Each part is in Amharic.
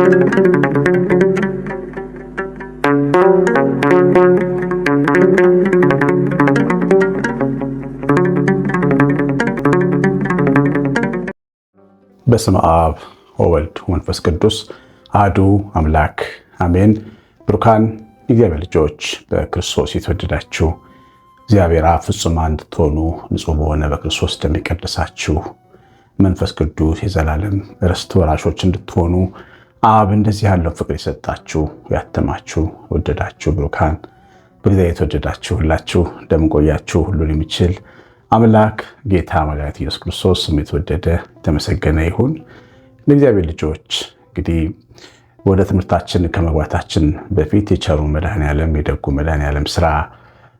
በስመ አብ ወወልድ ወመንፈስ ቅዱስ አሐዱ አምላክ አሜን። ብሩካን የእግዚአብሔር ልጆች በክርስቶስ የተወደዳችሁ እግዚአብሔር አብ ፍጹማን እንድትሆኑ ንጹሕ በሆነ በክርስቶስ እንደሚቀድሳችሁ መንፈስ ቅዱስ የዘላለም ርስት ወራሾች እንድትሆኑ አብ እንደዚህ ያለው ፍቅር የሰጣችሁ ያተማችሁ ወደዳችሁ ብሩካን በእግዚአብሔር የተወደዳችሁ ሁላችሁ እንደምን ቆያችሁ? ሁሉን የሚችል አምላክ ጌታ መድኃኒታችን ኢየሱስ ክርስቶስ ስሙ የተወደደ የተመሰገነ ይሁን። ለእግዚአብሔር ልጆች እንግዲህ ወደ ትምህርታችን ከመግባታችን በፊት የቸሩ መድኃኔዓለም የደጉ መድኃኔዓለም ስራ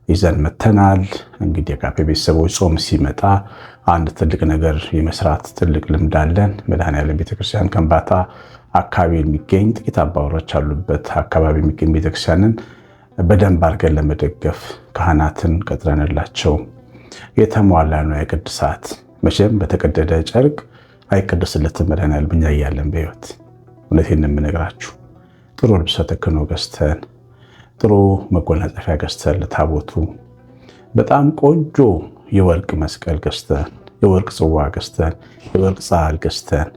ይዘን መተናል። እንግዲህ የአጋፔ ቤተሰቦች ጾም ሲመጣ አንድ ትልቅ ነገር የመስራት ትልቅ ልምድ አለን። መድኃኔዓለም ቤተክርስቲያን ከምባታ አካባቢ የሚገኝ ጥቂት አባወራዎች ያሉበት አካባቢ የሚገኝ ቤተክርስቲያንን በደንብ አድርገን ለመደገፍ ካህናትን ቀጥረንላቸው የተሟላ ነው የቅድሳት መቼም በተቀደደ ጨርቅ አይቀደስለትም መድኃኔዓለም እኛ እያለን በሕይወት እውነቴን የምነግራችሁ ጥሩ ልብሰ ተክህኖ ገዝተን ጥሩ መጎናጸፊያ ገዝተን ለታቦቱ በጣም ቆንጆ የወርቅ መስቀል ገዝተን የወርቅ ጽዋ ገዝተን የወርቅ ጻሕል ገዝተን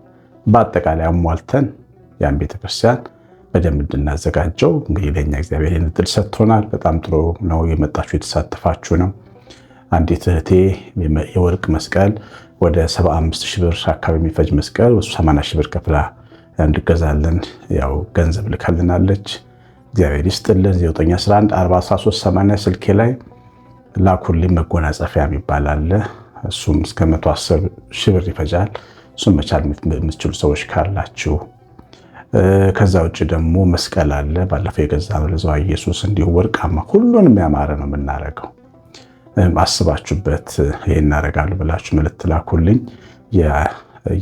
በአጠቃላይ አሟልተን ያን ቤተክርስቲያን በደንብ እንድናዘጋጀው እንግዲህ ለእኛ እግዚአብሔር ይህን ዕድል ሰጥቶናል። በጣም ጥሩ ነው የመጣችሁ የተሳተፋችሁ ነው። አንዲት እህቴ የወርቅ መስቀል ወደ 75,000 ብር አካባቢ የሚፈጅ መስቀል 80,000 ብር ከፍላ እንድገዛለን ያው ገንዘብ ልካልናለች። እግዚአብሔር ይስጥልን። 911 413 80 ስልኬ ላይ ላኩልኝ። መጎናጸፊያ የሚባል አለ። እሱም እስከ 110,000 ብር ይፈጃል። እሱም መቻል የምትችሉ ሰዎች ካላችሁ። ከዛ ውጭ ደግሞ መስቀል አለ። ባለፈው የገዛነው ለዘዋ ኢየሱስ እንዲሁ ወርቃማ ሁሉንም ያማረ ነው የምናደርገው። አስባችሁበት ይሄን እናደርጋለሁ ብላችሁ መልእክት ላኩልኝ።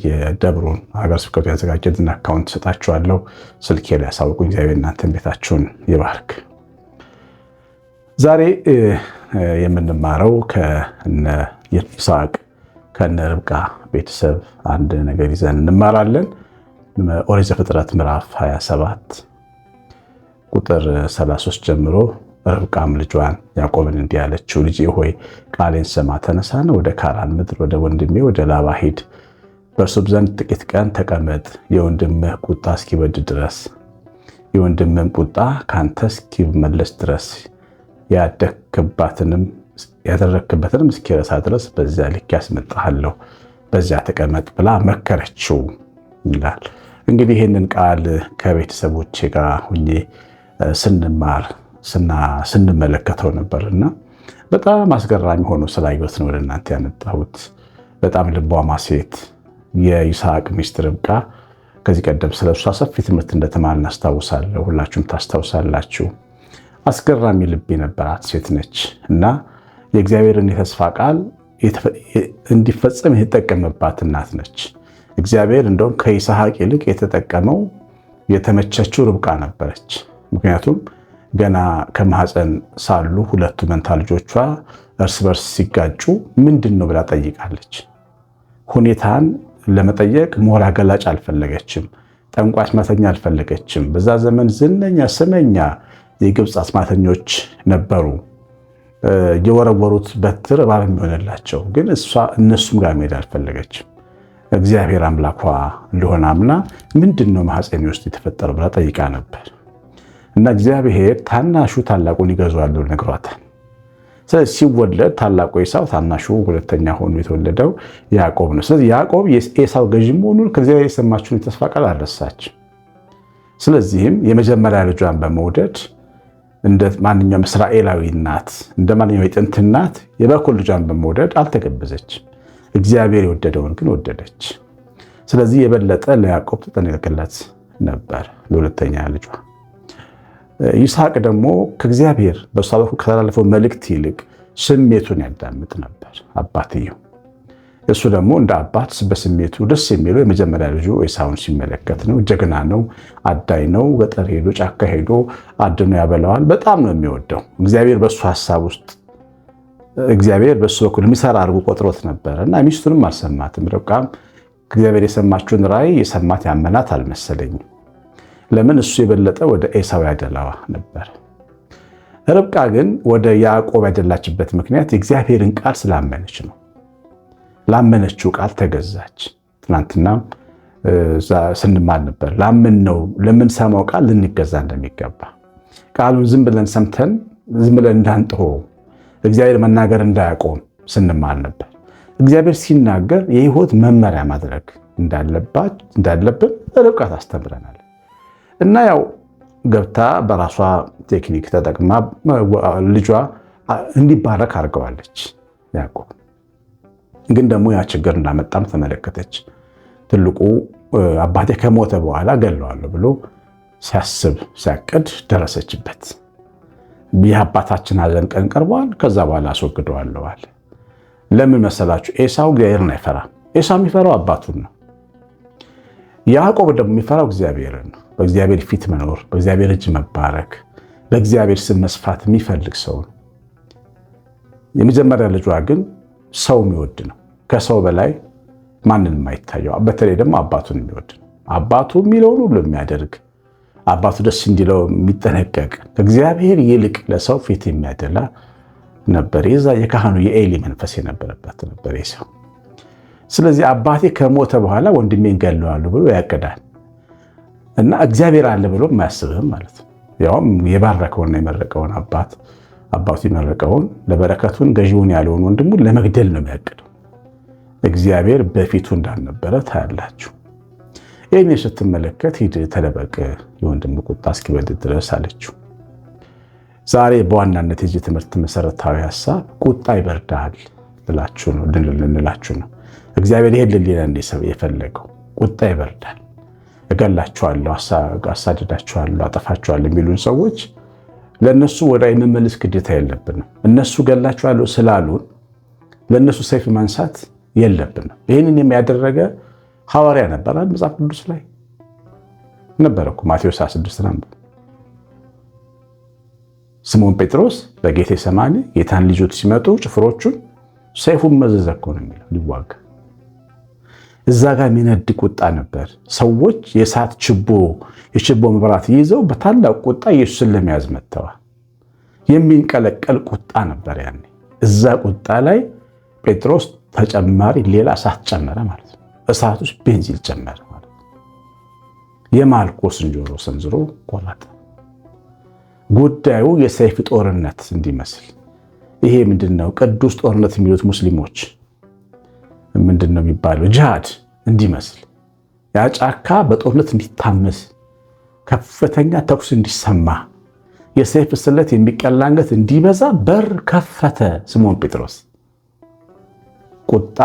የደብሩን ሀገረ ስብከቱ ያዘጋጀልን አካውንት ሰጣችኋለሁ። ስልኬ ላይ ያሳውቁኝ። እግዚአብሔር እናንተን ቤታችሁን ይባርክ። ዛሬ የምንማረው ከነ ይስሐቅ ከነ ርብቃ ቤተሰብ አንድ ነገር ይዘን እንማራለን። ኦሪት ዘፍጥረት ምዕራፍ 27 ቁጥር 33 ጀምሮ ርብቃም ልጇን ያዕቆብን እንዲህ አለችው፣ ልጄ ሆይ ቃሌን ስማ፣ ተነሳና ወደ ካራን ምድር ወደ ወንድሜ ወደ ላባ ሂድ። በእርሱም ዘንድ ጥቂት ቀን ተቀመጥ፣ የወንድምህ ቁጣ እስኪበርድ ድረስ የወንድምህም ቁጣ ካንተ እስኪመለስ ድረስ ያደረክበትንም እስኪረሳ ድረስ በዚያ ልክ ያስመጣሃለሁ፣ በዚያ ተቀመጥ ብላ መከረችው ይላል። እንግዲህ ይህንን ቃል ከቤተሰቦቼ ጋር ሁኜ ስንመለከተው ነበርና በጣም አስገራሚ ሆኖ ስላየሁት ነው ወደ እናንተ ያመጣሁት። በጣም ልቧማ ሴት የይስሐቅ ሚስት ርብቃ ከዚህ ቀደም ስለሷ ሰፊ ትምህርት እንደተማርን አስታውሳለሁ። ሁላችሁም ታስታውሳላችሁ። አስገራሚ ልብ የነበራት ሴት ነች እና የእግዚአብሔርን የተስፋ ቃል እንዲፈጸም የተጠቀመባት እናት ነች። እግዚአብሔር እንደውም ከይስሐቅ ይልቅ የተጠቀመው የተመቸችው ርብቃ ነበረች። ምክንያቱም ገና ከማህፀን ሳሉ ሁለቱ መንታ ልጆቿ እርስ በርስ ሲጋጩ ምንድን ነው ብላ ጠይቃለች። ሁኔታን ለመጠየቅ ሞራ ገላጭ አልፈለገችም። ጠንቋይ አስማተኛ አልፈለገችም። በዛ ዘመን ዝነኛ ስመኛ የግብፅ አስማተኞች ነበሩ። የወረወሩት በትር እባብ የሚሆንላቸው፣ ግን እሷ እነሱም ጋር መሄድ አልፈለገችም። እግዚአብሔር አምላኳ እንደሆነ አምና ምንድን ነው ማህፀኔ ውስጥ የተፈጠረው ብላ ጠይቃ ነበር እና እግዚአብሔር ታናሹ ታላቁን ይገዛዋል ብሎ ነግሯታል። ስለዚህ ሲወለድ ታላቁ ኤሳው፣ ታናሹ ሁለተኛ ሆኖ የተወለደው ያዕቆብ ነው። ስለዚህ ያዕቆብ የኤሳው ገዥ መሆኑን ከእግዚአብሔር የሰማችውን የተስፋ ቃል አልረሳችም። ስለዚህም የመጀመሪያ ልጇን በመውደድ እንደ ማንኛውም እስራኤላዊ እናት እንደ ማንኛውም የጥንት እናት የበኩር ልጇን በመውደድ አልተገበዘችም። እግዚአብሔር የወደደውን ግን ወደደች። ስለዚህ የበለጠ ለያዕቆብ ተጠነቀቀለት ነበር ለሁለተኛ ልጇ። ይስሐቅ ደግሞ ከእግዚአብሔር በእሷ በኩል ከተላለፈው መልእክት ይልቅ ስሜቱን ያዳምጥ ነበር አባትየው። እሱ ደግሞ እንደ አባት በስሜቱ ደስ የሚለው የመጀመሪያ ልጁ ኤሳውን ሲመለከት ነው። ጀግና ነው፣ አዳኝ ነው። ገጠር ሄዶ ጫካ ሄዶ አድኖ ያበላዋል። በጣም ነው የሚወደው። እግዚአብሔር በእሱ ሀሳብ ውስጥ እግዚአብሔር በእሱ በኩል የሚሰራ አድርጎ ቆጥሮት ነበር እና ሚስቱንም አልሰማትም። ርብቃም እግዚአብሔር የሰማችውን ራእይ የሰማት ያመናት አልመሰለኝም። ለምን? እሱ የበለጠ ወደ ኤሳው ያደላዋ ነበር። ርብቃ ግን ወደ ያዕቆብ ያደላችበት ምክንያት የእግዚአብሔርን ቃል ስላመነች ነው። ላመነችው ቃል ተገዛች። ትናንትና ስንማል ነበር ለምንሰማው ቃል ልንገዛ እንደሚገባ። ቃሉን ዝም ብለን ሰምተን ዝም ብለን እንዳንጥሆ እግዚአብሔር መናገር እንዳያቆም ስንማል ነበር። እግዚአብሔር ሲናገር የሕይወት መመሪያ ማድረግ እንዳለብን ርብቃ ታስተምረናል። እና ያው ገብታ በራሷ ቴክኒክ ተጠቅማ ልጇ እንዲባረክ አድርገዋለች። ያዕቆብ ግን ደግሞ ያ ችግር እንዳመጣም ተመለከተች። ትልቁ አባቴ ከሞተ በኋላ ገለዋለሁ ብሎ ሲያቅድ ደረሰችበት። የአባታችን ሐዘን ቀን ቀርቧል፣ ከዛ በኋላ አስወግደዋለሁ አለ። ለምን መሰላችሁ? ኤሳው እግዚአብሔርን አይፈራም። ኤሳው የሚፈራው አባቱን ነው። ያዕቆብ ደግሞ የሚፈራው እግዚአብሔርን ነው። በእግዚአብሔር ፊት መኖር፣ በእግዚአብሔር እጅ መባረክ፣ በእግዚአብሔር ስም መስፋት የሚፈልግ ሰው ነው። የመጀመሪያ ልጇ ግን ሰው የሚወድ ነው። ከሰው በላይ ማንን የማይታየው፣ በተለይ ደግሞ አባቱን የሚወድ ነው። አባቱ የሚለውን ሁሉ የሚያደርግ፣ አባቱ ደስ እንዲለው የሚጠነቀቅ፣ ከእግዚአብሔር ይልቅ ለሰው ፊት የሚያደላ ነበር። የዛ የካህኑ የኤሊ መንፈስ የነበረበት ነበር ኤሳው። ስለዚህ አባቴ ከሞተ በኋላ ወንድሜን ገለዋለሁ ብሎ ያቅዳል እና እግዚአብሔር አለ ብሎ የማያስብህም ማለት ነው። ያውም የባረከውና የመረቀውን አባቱ የመረቀውን ለበረከቱን ገዢውን ያለውን ወንድሙን ለመግደል ነው የሚያቅደው። እግዚአብሔር በፊቱ እንዳልነበረ ታያላችሁ። ይህን ስትመለከት ሂድ ተደበቅ፣ የወንድም ቁጣ እስኪበርድ ድረስ አለችው። ዛሬ በዋናነት የዚህ ትምህርት መሰረታዊ ሀሳብ ቁጣ ይበርዳል ልንላችሁ ነው። እግዚአብሔር ይሄን ሊለን የፈለገው ቁጣ ይበርዳል። እገላችኋለሁ፣ አሳድዳችኋለሁ፣ አጠፋችኋለሁ የሚሉን ሰዎች ለእነሱ ወደ የመመለስ ግዴታ የለብንም። እነሱ ገላችኋለሁ ስላሉን ለእነሱ ሰይፍ ማንሳት የለብንም። ይህንን የሚያደረገ ሐዋርያ ነበራል። መጽሐፍ ቅዱስ ላይ ነበረ እኮ ማቴዎስ 26 ነው። ስምዖን ጴጥሮስ በጌቴሰማኒ ጌታን ልጆች ሲመጡ ጭፍሮቹን ሰይፉን መዘዘ እኮ ነው የሚለው ሊዋጋ። እዛ ጋር የሚነድ ቁጣ ነበር። ሰዎች የእሳት የችቦ መብራት ይዘው በታላቅ ቁጣ ኢየሱስን ለመያዝ መጥተዋል። የሚንቀለቀል ቁጣ ነበር ያኔ። እዛ ቁጣ ላይ ጴጥሮስ ተጨማሪ ሌላ እሳት ጨመረ ማለት ነው። እሳት ውስጥ ቤንዚል ጨመረ ማለት ነው። የማልኮስን ጆሮ ሰንዝሮ ቆረጠ። ጉዳዩ የሰይፍ ጦርነት እንዲመስል ይሄ ምንድነው? ቅዱስ ጦርነት የሚሉት ሙስሊሞች ምንድነው የሚባለው? ጂሃድ እንዲመስል ያ ጫካ በጦርነት እንዲታመስ፣ ከፍተኛ ተኩስ እንዲሰማ፣ የሰይፍ ስለት የሚቀላንገት እንዲበዛ በር ከፈተ ስምዖን ጴጥሮስ። ቁጣ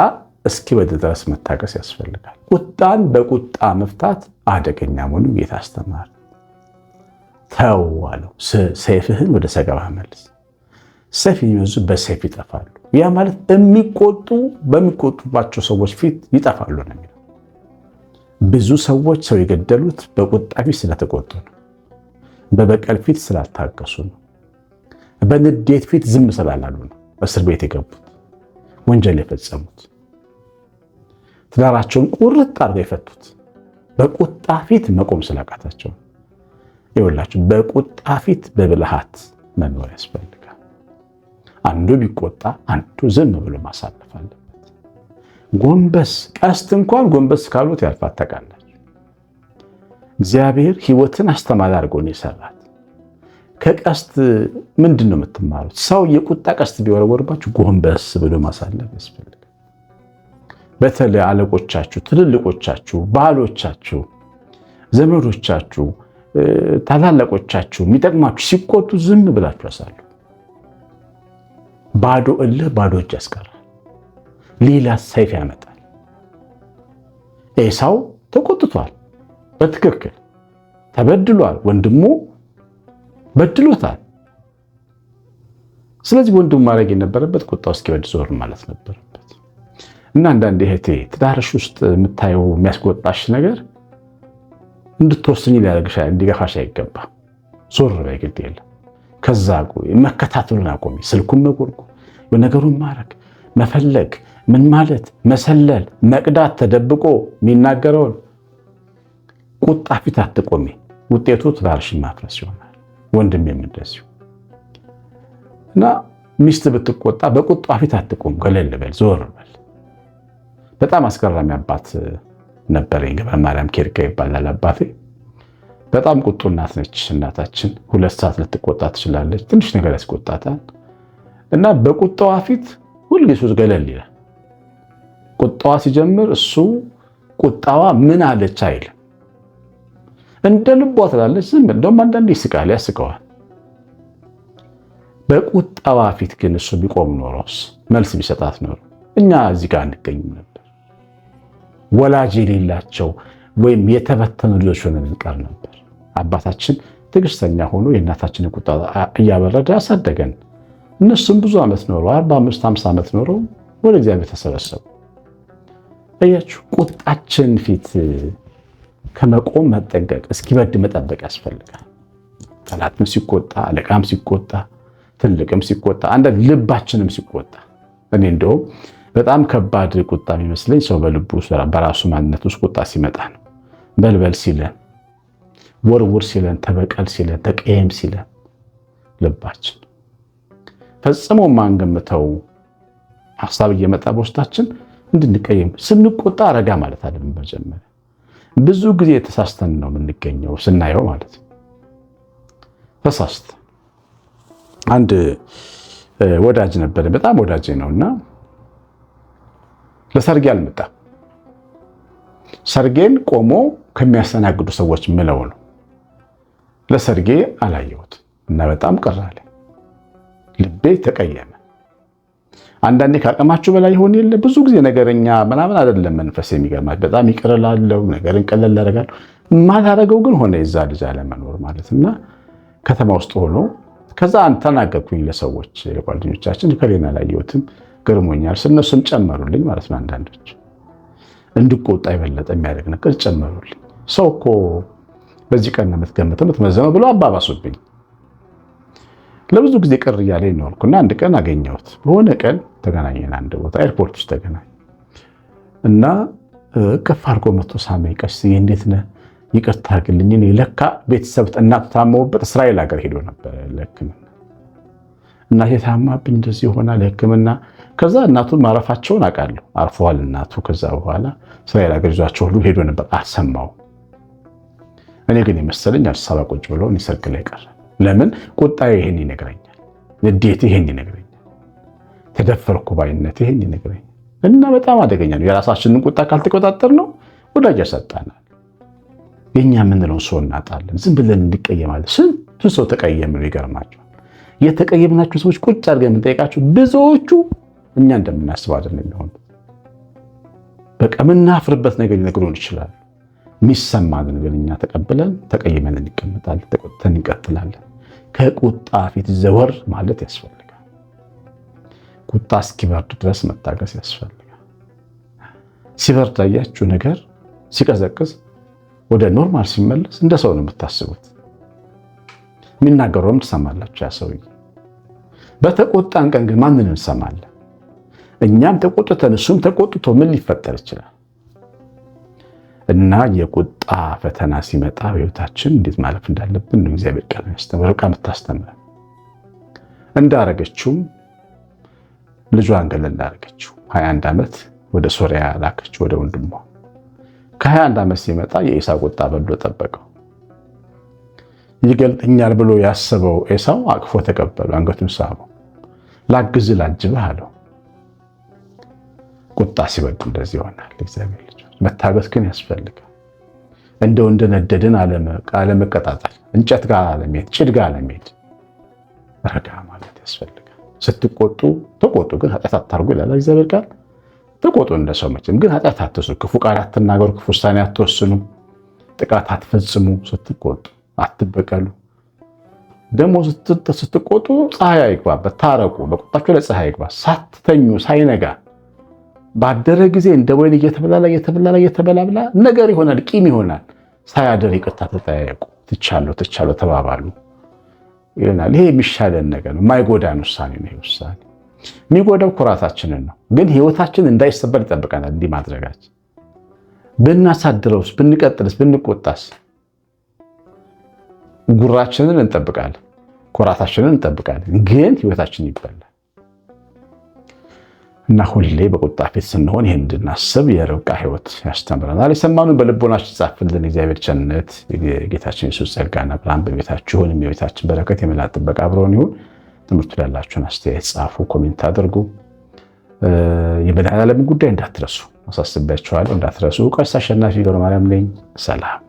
እስኪበርድ ድረስ መታገስ ያስፈልጋል። ቁጣን በቁጣ መፍታት አደገኛ መሆኑን ጌታ አስተማረ። ተው አለው፣ ሰይፍህን ወደ ሰገባህ መልስ። ሰይፍ የሚመዙ በሰይፍ ይጠፋሉ። ያ ማለት በሚቆጡባቸው ሰዎች ፊት ይጠፋሉ ነው የሚለው። ብዙ ሰዎች ሰው የገደሉት በቁጣ ፊት ስለተቆጡ ነው። በበቀል ፊት ስላልታገሱ ነው። በንዴት ፊት ዝም ስላላሉ ነው እስር ቤት የገቡት፣ ወንጀል የፈጸሙት፣ ትዳራቸውን ቁርጥ አድርገው የፈቱት በቁጣ ፊት መቆም ስላቃታቸው። ይኸውላችሁ በቁጣ ፊት በብልሃት መኖር ያስፈልጋል። አንዱ ቢቆጣ አንዱ ዝም ብሎ ማሳለፍ አለበት። ጎንበስ ቀስት እንኳን ጎንበስ ካሉት ያልፋት ታውቃላችሁ። እግዚአብሔር ሕይወትን አስተማሪ አድርጎ ነው የሰራት። ከቀስት ምንድን ነው የምትማሩት? ሰው የቁጣ ቀስት ቢወረወርባችሁ ጎንበስ ብሎ ማሳለፍ ያስፈልጋል። በተለይ አለቆቻችሁ፣ ትልልቆቻችሁ፣ ባሎቻችሁ፣ ዘመዶቻችሁ፣ ታላላቆቻችሁ የሚጠቅማችሁ ሲቆጡ ዝም ብላችሁ ያሳሉ። ባዶ እልህ ባዶ እጅ ያስቀራል፣ ሌላ ሰይፍ ያመጣል። ኤሳው ተቆጥቷል፣ በትክክል ተበድሏል፣ ወንድሙ በድሎታል። ስለዚህ ወንድሙ ማድረግ የነበረበት ቁጣው እስኪበርድ ዞር ማለት ነበረበት። እና አንዳንድ እህቴ ትዳርሽ ውስጥ የምታየው የሚያስቆጣሽ ነገር እንድትወስኝ ሊያደርግሽ እንዲገፋሽ አይገባም። ዞር በይ፣ ግድ የለም። ከዛ መከታተሉን አቆሚ። ስልኩን መጎርጎር፣ ነገሩን ማድረግ፣ መፈለግ፣ ምን ማለት መሰለል፣ መቅዳት፣ ተደብቆ የሚናገረውን ቁጣ ፊት አትቆሚ። ውጤቱ ትዳርሽን ማፍረስ ይሆናል። ወንድሜም እንደዚሁ እና ሚስት ብትቆጣ በቁጣ ፊት አትቁም፣ ገለል በል፣ ዞር በል። በጣም አስገራሚ አባት ነበረኝ። ገብረ ማርያም ኬርካ ይባላል አባቴ። በጣም ቁጡ እናት ነች እናታችን። 2 ሰዓት ልትቆጣ ትችላለች። ትንሽ ነገር ያስቆጣታል እና በቁጣዋ ፊት ሁልጊዜ ገለል ይላል። ቁጣዋ ሲጀምር እሱ ቁጣዋ ምን አለች አይልም። እንደ ልቧ ትላለች። ዝም ብሎ እንደውም አንዳንዴ ይስቃል፣ ያስቀዋል። በቁጣዋ ፊት ግን እሱ ቢቆም ኖሮስ መልስ ቢሰጣት ኖሮ እኛ እዚህ ጋር አንገኝም ነበር። ወላጅ የሌላቸው ወይም የተበተኑ ልጆች ሆነን እንቀር ነበር። አባታችን ትዕግስተኛ ሆኖ የእናታችንን ቁጣ እያበረደ አሳደገን። እነሱም ብዙ ዓመት ኖረው 45 50 ዓመት ኖረው ወደ እግዚአብሔር ተሰበሰቡ። እያችሁ ቁጣችን ፊት ከመቆም መጠንቀቅ፣ እስኪበርድ መጠበቅ ያስፈልጋል። ጠላትም ሲቆጣ፣ አለቃም ሲቆጣ፣ ትልቅም ሲቆጣ፣ አንዳንድ ልባችንም ሲቆጣ። እኔ እንደውም በጣም ከባድ ቁጣ የሚመስለኝ ሰው በልቡ በራሱ ማንነት ውስጥ ቁጣ ሲመጣ ነው። በልበል ሲለን፣ ወርውር ሲለን፣ ተበቀል ሲለን፣ ተቀየም ሲለን ልባችን ፈጽሞ ማንገምተው ሐሳብ እየመጣ በውስጣችን እንድንቀየም ስንቆጣ ረጋ ማለት አይደለም። መጀመሪያ ብዙ ጊዜ ተሳስተን ነው የምንገኘው ስናየው ማለት ነው። ተሳስተ አንድ ወዳጅ ነበር፣ በጣም ወዳጄ ነውና ለሰርጌ አልመጣም። ሰርጌን ቆሞ ከሚያስተናግዱ ሰዎች ምለው ነው። ለሰርጌ አላየሁት እና በጣም ቅር አለኝ። ልቤ ተቀየመ። አንዳንዴ ካቀማችሁ በላይ ይሆን የለ ብዙ ጊዜ ነገረኛ ምናምን አይደለም መንፈስ የሚገርማችሁ በጣም ይቅር እላለሁ፣ ነገርን ቀለል አደርጋለሁ። ማላደርገው ግን ሆነ የዛ ልጅ አለመኖር ማለትና ከተማ ውስጥ ሆኖ ከዛ ተናገርኩኝ ለሰዎች ለጓደኞቻችን ከሌና አላየሁትም ገርሞኛል። እነሱም ጨመሩልኝ ማለት ነው። አንዳንዶች እንድቆጣ የበለጠ የሚያደርግ ነገር ጨመሩልኝ። ሰው እኮ በዚህ ቀን የምትገምተው የምትመዘነው ብሎ አባባሱብኝ። ለብዙ ጊዜ ቅር እያለኝ ኖርኩና አንድ ቀን አገኘሁት። በሆነ ቀን ተገናኘን፣ አንድ ቦታ ኤርፖርት ውስጥ ተገናኘን እና ከፍ አድርጎ መጥቶ ሳመኝ። ቀስዬ እንዴት ነህ? ይቅርታ አድርግልኝ፣ እኔ ለካ ቤተሰብ እናቱ ታመውበት እስራኤል ሀገር ሄዶ ነበር ለሕክምና። እናቴ ታማብኝ እንደዚህ ሆና ለሕክምና። ከዛ እናቱን ማረፋቸውን አውቃለሁ። አርፈዋል እናቱ። ከዛ በኋላ እስራኤል ሀገር ይዟቸው ሁሉ ሄዶ ነበር። አልሰማሁም። እኔ ግን የመሰለኝ አዲስ አበባ ቁጭ ብሎ ሰርግ ላይ ቀረ። ለምን? ቁጣዬ ይሄን ይነግረኛል፣ ንዴቴ ይሄን ይነግረኛል፣ ተደፈርኩ ባይነት ይሄን ይነግረኛል። እና በጣም አደገኛ ነው። የራሳችንን ቁጣ ካልተቆጣጠር ነው ወዳጅ ያሳጣናል። የኛ የምንለውን ሰው እናጣለን። ዝም ብለን እንቀየማለን። ስንቱ ሰው ተቀየምን። ይገርማቸዋል። የተቀየምናቸው ሰዎች ቁጭ አድርገን የምንጠይቃቸው ብዙዎቹ እኛ እንደምናስበው አይደለም የሚሆኑት። በቃ የምናፍርበት ነገር ሊነግሩን ይችላል። የሚሰማንን ግን እኛ ተቀብለን ተቀይመን እንቀመጣለን፣ ተቆጥተን እንቀጥላለን። ከቁጣ ፊት ዘወር ማለት ያስፈልጋል። ቁጣ እስኪበርድ ድረስ መታገስ ያስፈልጋል። ሲበርድ አያችሁ ነገር ሲቀዘቅዝ ወደ ኖርማል ሲመለስ እንደ ሰው ነው የምታስቡት። የሚናገረውም ትሰማላችሁ። ያ ሰውዬ በተቆጣን ቀን ግን ማንን እንሰማለን? እኛም ተቆጥተን እሱም ተቆጥቶ ምን ሊፈጠር ይችላል? እና የቁጣ ፈተና ሲመጣ በሕይወታችን እንዴት ማለፍ እንዳለብን ነው እግዚአብሔር ቃል ያስተምረው። የምታስተምረን እንዳረገችው ልጇን ገለል እንዳረገችው 21 ዓመት ወደ ሶሪያ ላከችው ወደ ወንድሟ። ከ21 ዓመት ሲመጣ የኤሳው ቁጣ በሎ ጠበቀው። ይገልጥኛል ብሎ ያሰበው ኤሳው አቅፎ ተቀበሉ፣ አንገቱን ሳበው። ላግዝ ላጅብህ አለው። ቁጣ ሲበርድ እንደዚህ ይሆናል። እግዚአብሔር ልጅ መታገስ ግን ያስፈልጋል። እንደው እንደነደድን አለመቀጣጠል፣ እንጨት ጋር አለመሄድ፣ ጭድ ጋር አለመሄድ፣ ረጋ ማለት ያስፈልጋል። ስትቆጡ ተቆጡ፣ ግን ኃጢአት አታርጉ ይላል እግዚአብሔር ቃል። ተቆጡ እንደ ሰው መቼም፣ ግን ኃጢአት አትስሩ፣ ክፉ ቃል አትናገሩ፣ ክፉ ውሳኔ አትወስኑ፣ ጥቃት አትፈጽሙ። ስትቆጡ አትበቀሉ። ደግሞ ስትቆጡ ፀሐይ አይግባበት፣ ታረቁ። በቁጣችሁ ላይ ፀሐይ አይግባ። ሳትተኙ ሳይነጋ ባደረ ጊዜ እንደ ወይን እየተበላላ ነገር ይሆናል፣ ቂም ይሆናል። ሳያደር ይቅርታ ተጠያየቁ፣ ትቻለሁ ተባባሉ ይሆናል። ይሄ የሚሻለን ነገር ነው። የማይጎዳን ውሳኔ ነው። ይሄ ውሳኔ የሚጎዳው ኩራታችንን ነው፣ ግን ህይወታችን እንዳይሰበር ይጠብቀናል። እንዲህ ማድረጋችን ብናሳድረውስ፣ ብንቀጥልስ፣ ብንቆጣስ ጉራችንን እንጠብቃለን፣ ኩራታችንን እንጠብቃለን፣ ግን ህይወታችን ይበላል። እና ሁሌ በቁጣ ፊት ስንሆን ይህን እንድናስብ የርብቃ ህይወት ያስተምረናል። የሰማነውን በልቦናችን ጻፍልን። እግዚአብሔር ቸርነት፣ የጌታችን ኢየሱስ ጸጋና ብርሃን በቤታችሁ ይሁን። የቤታችን በረከት፣ የመላእክት ጥበቃ አብሮን ይሁን። ትምህርቱ ያላችሁን አስተያየት ጻፉ፣ ኮሜንት አድርጉ። የመድኃኔዓለምን ጉዳይ እንዳትረሱ አሳስቢያችኋለሁ፣ እንዳትረሱ። ቀሲስ አሸናፊ ገብረማርያም ነኝ። ሰላም